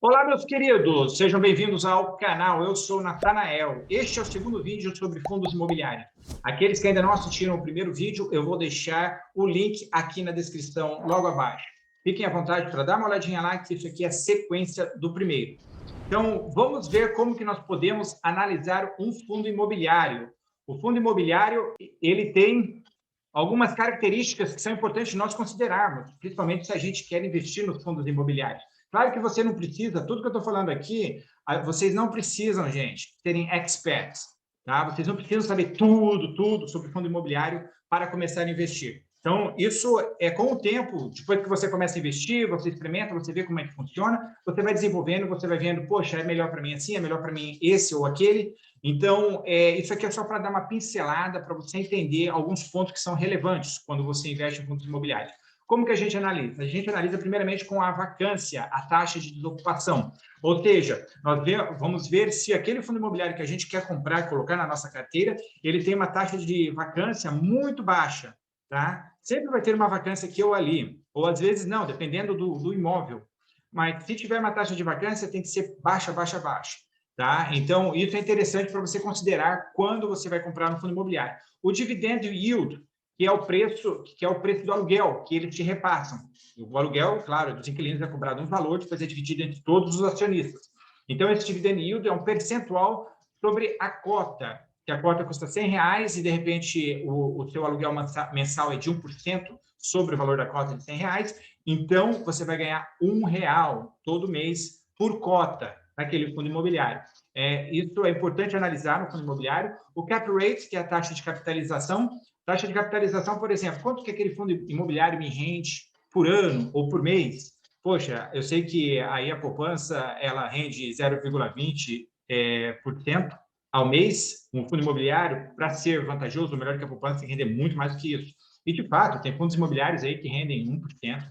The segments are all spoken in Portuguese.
Olá, meus queridos, sejam bem-vindos ao canal. Eu sou o Natanael. Este é o segundo vídeo sobre fundos imobiliários. Aqueles que ainda não assistiram o primeiro vídeo, eu vou deixar o link aqui na descrição, logo abaixo. Fiquem à vontade para dar uma olhadinha lá, que isso aqui é a sequência do primeiro. Então, vamos ver como que nós podemos analisar um fundo imobiliário. O fundo imobiliário, ele tem algumas características que são importantes nós considerarmos, principalmente se a gente quer investir nos fundos imobiliários. Claro que você não precisa, tudo que eu estou falando aqui, vocês não precisam, gente, serem experts, tá? Vocês não precisam saber tudo sobre fundo imobiliário para começar a investir. Então, isso é com o tempo, depois que você começa a investir, você experimenta, você vê como é que funciona, você vai desenvolvendo, você vai vendo, poxa, é melhor para mim assim, é melhor para mim esse ou aquele. Então, isso aqui é só para dar uma pincelada, para você entender alguns pontos que são relevantes quando você investe em fundos imobiliários. Como que a gente analisa? A gente analisa primeiramente com a vacância, a taxa de desocupação. Ou seja, vamos ver se aquele fundo imobiliário que a gente quer comprar, colocar na nossa carteira, ele tem uma taxa de vacância muito baixa, tá? Sempre vai ter uma vacância aqui ou ali, ou às vezes não, dependendo do imóvel. Mas se tiver uma taxa de vacância, tem que ser baixa. Tá? Então, isso é interessante para você considerar quando você vai comprar no fundo imobiliário. O dividend yield, que é o preço do aluguel que eles te repassam. O aluguel, claro, dos inquilinos é cobrado um valor, depois é dividido entre todos os acionistas. Então, esse dividend yield é um percentual sobre a cota, que a cota custa R$100 e, de repente, o seu aluguel mensal é de 1% sobre o valor da cota de R$100, então você vai ganhar R$1 todo mês por cota naquele fundo imobiliário. Isso é importante analisar no fundo imobiliário. O cap rate, que é a taxa de capitalização. Taxa de capitalização, por exemplo, quanto que aquele fundo imobiliário me rende por ano ou por mês? Poxa, eu sei que aí a poupança ela rende 0,20% ao mês. Um fundo imobiliário, para ser vantajoso, melhor que a poupança, tem que render muito mais do que isso. E, de fato, tem fundos imobiliários aí que rendem 1%,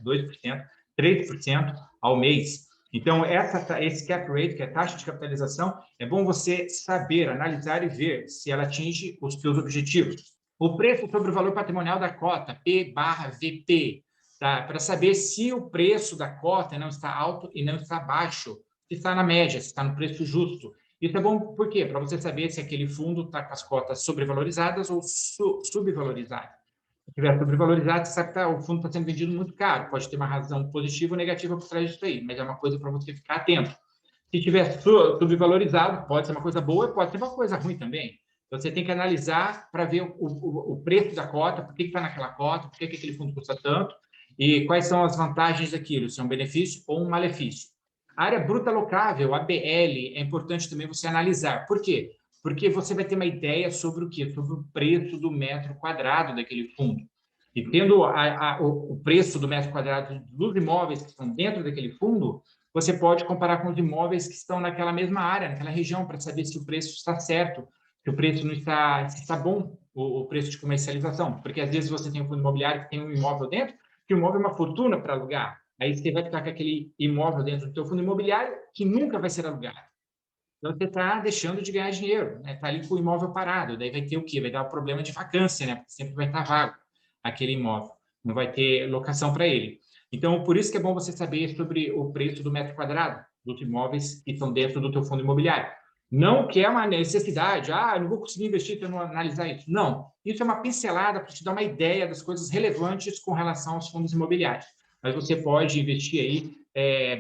2%, 3% ao mês. Então, esse cap rate, que é a taxa de capitalização, é bom você saber, analisar e ver se ela atinge os seus objetivos. O preço sobre o valor patrimonial da cota, P/VP, tá? Para saber se o preço da cota não está alto e não está baixo, se está na média, se está no preço justo. Isso é bom por quê? Para você saber se aquele fundo está com as cotas sobrevalorizadas ou subvalorizadas. Se estiver sobrevalorizado, você sabe que o fundo está sendo vendido muito caro. Pode ter uma razão positiva ou negativa por trás disso aí, mas é uma coisa para você ficar atento. Se estiver subvalorizado, pode ser uma coisa boa, pode ser uma coisa ruim também. Então, você tem que analisar para ver o preço da cota, por que está naquela cota, por que aquele fundo custa tanto e quais são as vantagens daquilo, se é um benefício ou um malefício. A área bruta locável, a BL, é importante também você analisar. Por quê? Porque você vai ter uma ideia sobre o quê? Sobre o preço do metro quadrado daquele fundo. E tendo o preço do metro quadrado dos imóveis que estão dentro daquele fundo, você pode comparar com os imóveis que estão naquela mesma área, naquela região, para saber se o preço está certo, se o preço não está, se está bom, o preço de comercialização. Porque às vezes você tem um fundo imobiliário que tem um imóvel dentro, que o imóvel é uma fortuna para alugar. Aí você vai ficar com aquele imóvel dentro do seu fundo imobiliário que nunca vai ser alugado. Então, você está deixando de ganhar dinheiro, né? Está ali com o imóvel parado. Daí vai ter o quê? Vai dar um problema de vacância, né? Porque sempre vai estar vago aquele imóvel. Não vai ter locação para ele. Então, por isso que é bom você saber sobre o preço do metro quadrado dos imóveis que estão dentro do teu fundo imobiliário. Não que é uma necessidade, eu não vou conseguir investir se eu não analisar isso. Não, isso é uma pincelada para te dar uma ideia das coisas relevantes com relação aos fundos imobiliários. Mas você pode investir aí,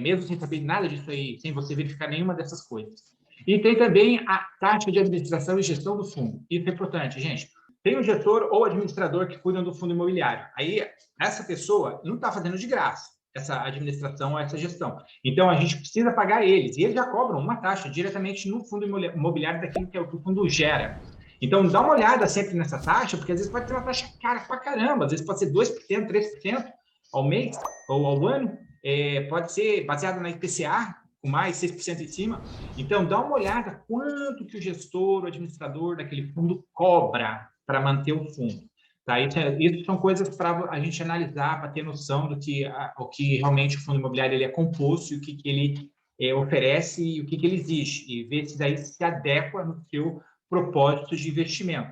mesmo sem saber nada disso aí, sem você verificar nenhuma dessas coisas. E tem também a taxa de administração e gestão do fundo. Isso é importante, gente. Tem o gestor ou administrador que cuidam do fundo imobiliário. Aí, essa pessoa não está fazendo de graça essa administração ou essa gestão. Então, a gente precisa pagar eles. E eles já cobram uma taxa diretamente no fundo imobiliário daquilo que o fundo gera. Então, dá uma olhada sempre nessa taxa, porque às vezes pode ter uma taxa cara pra caramba. Às vezes pode ser 2%, 3% ao mês ou ao ano. Pode ser baseado na IPCA, com mais 6% em cima. Então, dá uma olhada quanto que o gestor, o administrador daquele fundo cobra para manter o fundo. Tá? Isso são coisas para a gente analisar, para ter noção do que, o que realmente o fundo imobiliário ele é composto e o que ele oferece e o que ele exige, e ver se daí se adequa no seu propósito de investimento.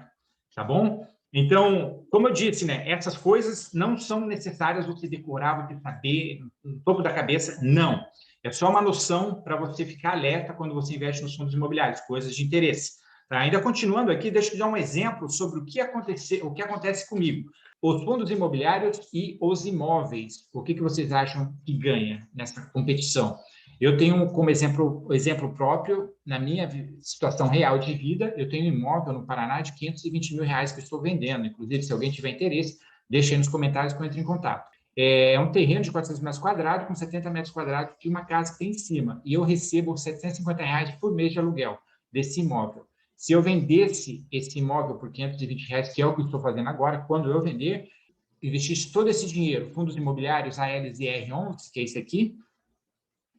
Tá bom? Então, como eu disse, né, essas coisas não são necessárias você decorar, você saber no topo da cabeça, não. É só uma noção para você ficar alerta quando você investe nos fundos imobiliários, coisas de interesse. Tá? Ainda continuando aqui, deixa eu te dar um exemplo sobre o que acontece comigo. Os fundos imobiliários e os imóveis. O que vocês acham que ganha nessa competição? Eu tenho como exemplo próprio, na minha situação real de vida, eu tenho um imóvel no Paraná de R$520 mil que eu estou vendendo. Inclusive, se alguém tiver interesse, deixe aí nos comentários que eu entre em contato. É um terreno de 400 metros quadrados, com 70 metros quadrados de uma casa que tem em cima. E eu recebo R$750 por mês de aluguel desse imóvel. Se eu vendesse esse imóvel por R$520, que é o que eu estou fazendo agora, quando eu vender, investisse todo esse dinheiro, fundos imobiliários, ALs e R11, que é esse aqui,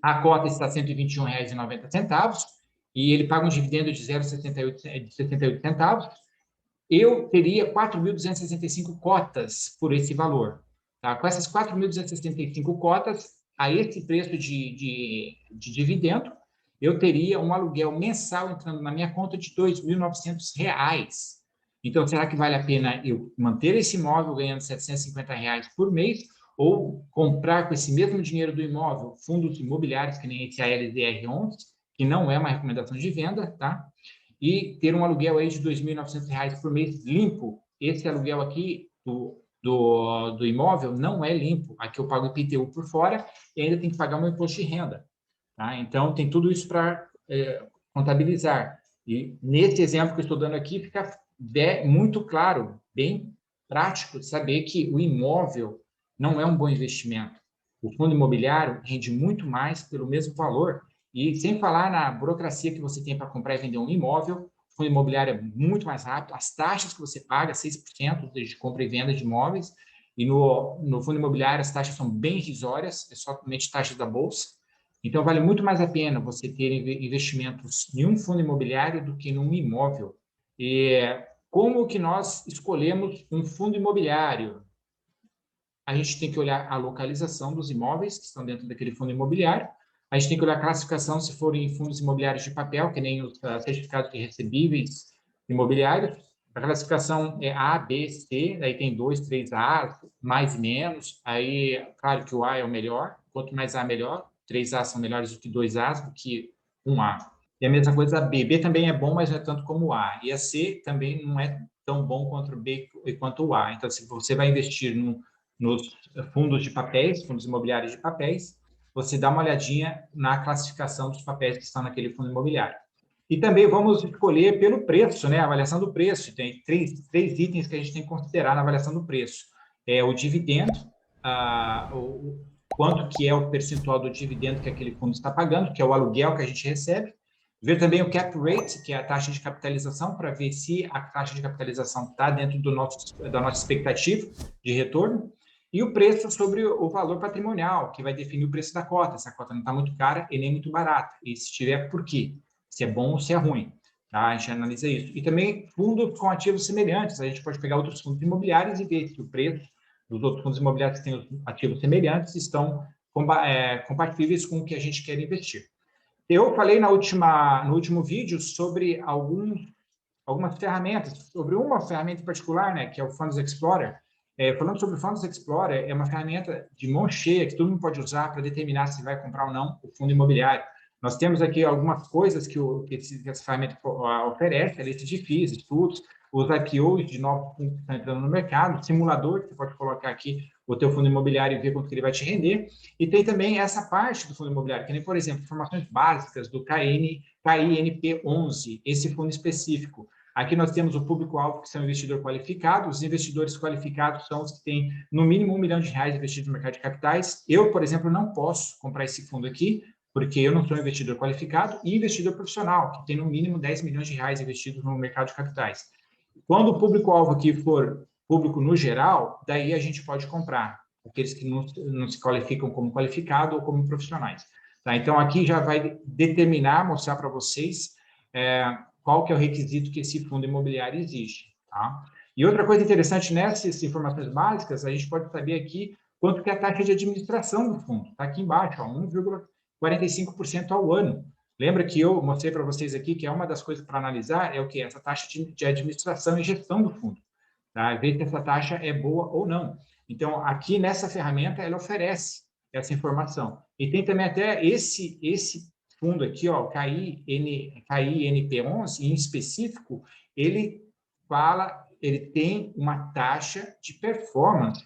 a cota está R$ 121,90 e ele paga um dividendo de 0,68 centavos. Eu teria 4.265 cotas por esse valor. Tá? Com essas 4.265 cotas, a esse preço de dividendo, eu teria um aluguel mensal entrando na minha conta de R$ 2.900. Então, será que vale a pena eu manter esse imóvel ganhando R$ 750 por mês ou comprar com esse mesmo dinheiro do imóvel fundos imobiliários, que nem esse ALZR11, que não é uma recomendação de venda, tá? E ter um aluguel aí de R$ 2.900 por mês limpo. Esse aluguel aqui do imóvel não é limpo. Aqui eu pago IPTU por fora e ainda tem que pagar o meu imposto de renda. Tá? Então, tem tudo isso para contabilizar. E nesse exemplo que eu estou dando aqui, fica muito claro, bem prático, de saber que o imóvel não é um bom investimento. O fundo imobiliário rende muito mais pelo mesmo valor. E sem falar na burocracia que você tem para comprar e vender um imóvel, o fundo imobiliário é muito mais rápido, as taxas que você paga, 6% de compra e venda de imóveis, e no fundo imobiliário as taxas são bem irrisórias, é somente taxas da bolsa. Então, vale muito mais a pena você ter investimentos em um fundo imobiliário do que num imóvel. E como que nós escolhemos um fundo imobiliário? A gente tem que olhar a localização dos imóveis que estão dentro daquele fundo imobiliário. A gente tem que olhar a classificação se forem fundos imobiliários de papel, que nem os certificados de recebíveis imobiliários. A classificação é A, B, C, aí tem 2, 3A, mais e menos. Aí, claro que o A é o melhor, quanto mais A, melhor. 3A são melhores do que 2A, do que 1A. E a mesma coisa a B. B também é bom, mas não é tanto como o A. E a C também não é tão bom quanto o B e quanto o A. Então, se você vai investir nos fundos de papéis, fundos imobiliários de papéis, você dá uma olhadinha na classificação dos papéis que estão naquele fundo imobiliário. E também vamos escolher pelo preço, né? A avaliação do preço. Tem três itens que a gente tem que considerar na avaliação do preço. É o dividendo, o quanto que é o percentual do dividendo que aquele fundo está pagando, que é o aluguel que a gente recebe. Ver também o cap rate, que é a taxa de capitalização, para ver se a taxa de capitalização está dentro da nossa expectativa de retorno. E o preço sobre o valor patrimonial, que vai definir o preço da cota. Se a cota não está muito cara e nem muito barata. E se tiver, por quê? Se é bom ou se é ruim. Tá? A gente analisa isso. E também fundos com ativos semelhantes. A gente pode pegar outros fundos imobiliários e ver se o preço dos outros fundos imobiliários que têm os ativos semelhantes estão compatíveis com o que a gente quer investir. Eu falei no último vídeo sobre algumas ferramentas, sobre uma ferramenta em particular, né, que é o Funds Explorer. Falando sobre o Funds Explorer, é uma ferramenta de mão cheia que todo mundo pode usar para determinar se vai comprar ou não o fundo imobiliário. Nós temos aqui algumas coisas que essa ferramenta oferece, a lista de FIIs, estudos, os IPOs de novos fundos que estão entrando no mercado, simulador, que você pode colocar aqui o teu fundo imobiliário e ver quanto que ele vai te render. E tem também essa parte do fundo imobiliário, que nem, por exemplo, informações básicas do KINP11, esse fundo específico. Aqui nós temos o público-alvo, que são investidores qualificados. Os investidores qualificados são os que têm, no mínimo, R$1 milhão investidos no mercado de capitais. Eu, por exemplo, não posso comprar esse fundo aqui, porque eu não sou investidor qualificado, e investidor profissional, que tem, no mínimo, R$10 milhões investidos no mercado de capitais. Quando o público-alvo aqui for público no geral, daí a gente pode comprar aqueles que não se qualificam como qualificado ou como profissionais. Tá? Então, aqui já vai determinar, mostrar para vocês qual que é o requisito que esse fundo imobiliário exige. Tá? E outra coisa interessante nessas informações básicas, a gente pode saber aqui quanto que é a taxa de administração do fundo. Está aqui embaixo, 1,45% ao ano. Lembra que eu mostrei para vocês aqui que é uma das coisas para analisar é o que? Essa taxa de administração e gestão do fundo. Tá? Ver se essa taxa é boa ou não. Então, aqui nessa ferramenta, ela essa informação. E tem também até esse fundo aqui, ó, KINP11, em específico, ele tem uma taxa de performance,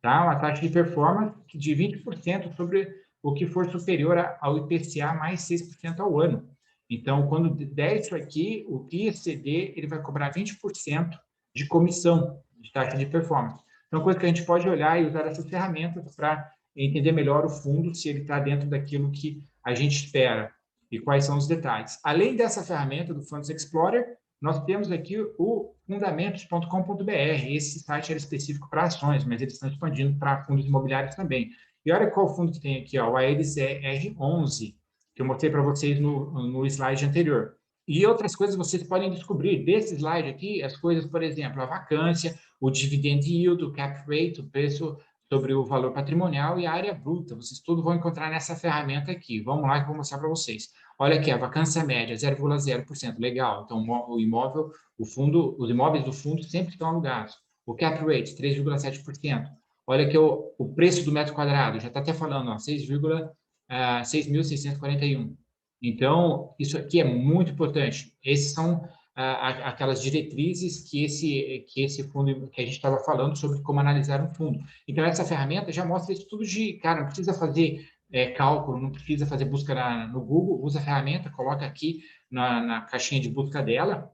tá? Uma taxa de performance de 20% sobre o que for superior ao IPCA mais 6% ao ano. Então, quando der isso aqui, o IECD ele vai cobrar 20% de comissão de taxa de performance. Então, coisa que a gente pode olhar e usar essas ferramentas para entender melhor o fundo, se ele está dentro daquilo que a gente espera e quais são os detalhes. Além dessa ferramenta do Funds Explorer, nós temos aqui o fundamentos.com.br. Esse site era específico para ações, mas eles estão expandindo para fundos imobiliários também. E olha qual fundo que tem aqui, ó, o Aedes R11, que eu mostrei para vocês no slide anterior. E outras coisas vocês podem descobrir desse slide aqui, as coisas, por exemplo, a vacância, o dividend yield, o cap rate, o preço sobre o valor patrimonial e a área bruta. Vocês tudo vão encontrar nessa ferramenta aqui. Vamos lá que eu vou mostrar para vocês. Olha aqui, a vacância média, 0,0%. Legal. Então, o imóvel, os imóveis do fundo sempre estão alugados. O cap rate, 3,7%. Olha aqui o preço do metro quadrado, já está até falando, ó, 6.641. Então, isso aqui é muito importante. Esses são aquelas diretrizes que esse fundo, que a gente estava falando sobre como analisar um fundo. Então, essa ferramenta já mostra isso tudo cara, não precisa fazer cálculo, não precisa fazer busca no Google, usa a ferramenta, coloca aqui na caixinha de busca dela,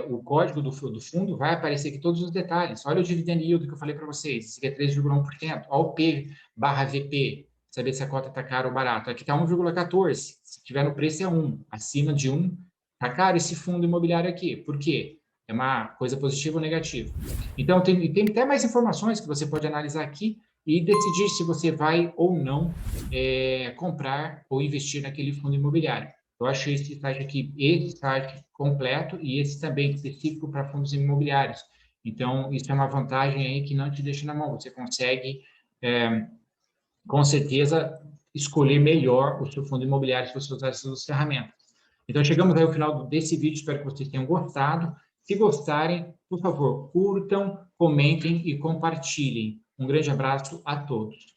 o código do fundo, vai aparecer aqui todos os detalhes. Olha o dividend yield que eu falei para vocês, esse aqui é 3,1%. Olha o P/VP, saber se a cota está cara ou barata. Aqui está 1,14. Se tiver no preço é 1. Acima de 1, está caro esse fundo imobiliário aqui. Por quê? É uma coisa positiva ou negativa. Então, tem até mais informações que você pode analisar aqui e decidir se você vai ou não comprar ou investir naquele fundo imobiliário. Eu achei esse site completo e esse também específico para fundos imobiliários. Então, isso é uma vantagem aí que não te deixa na mão. Você consegue, com certeza, escolher melhor o seu fundo imobiliário se você usar essas ferramentas. Então, chegamos aí ao final desse vídeo. Espero que vocês tenham gostado. Se gostarem, por favor, curtam, comentem e compartilhem. Um grande abraço a todos.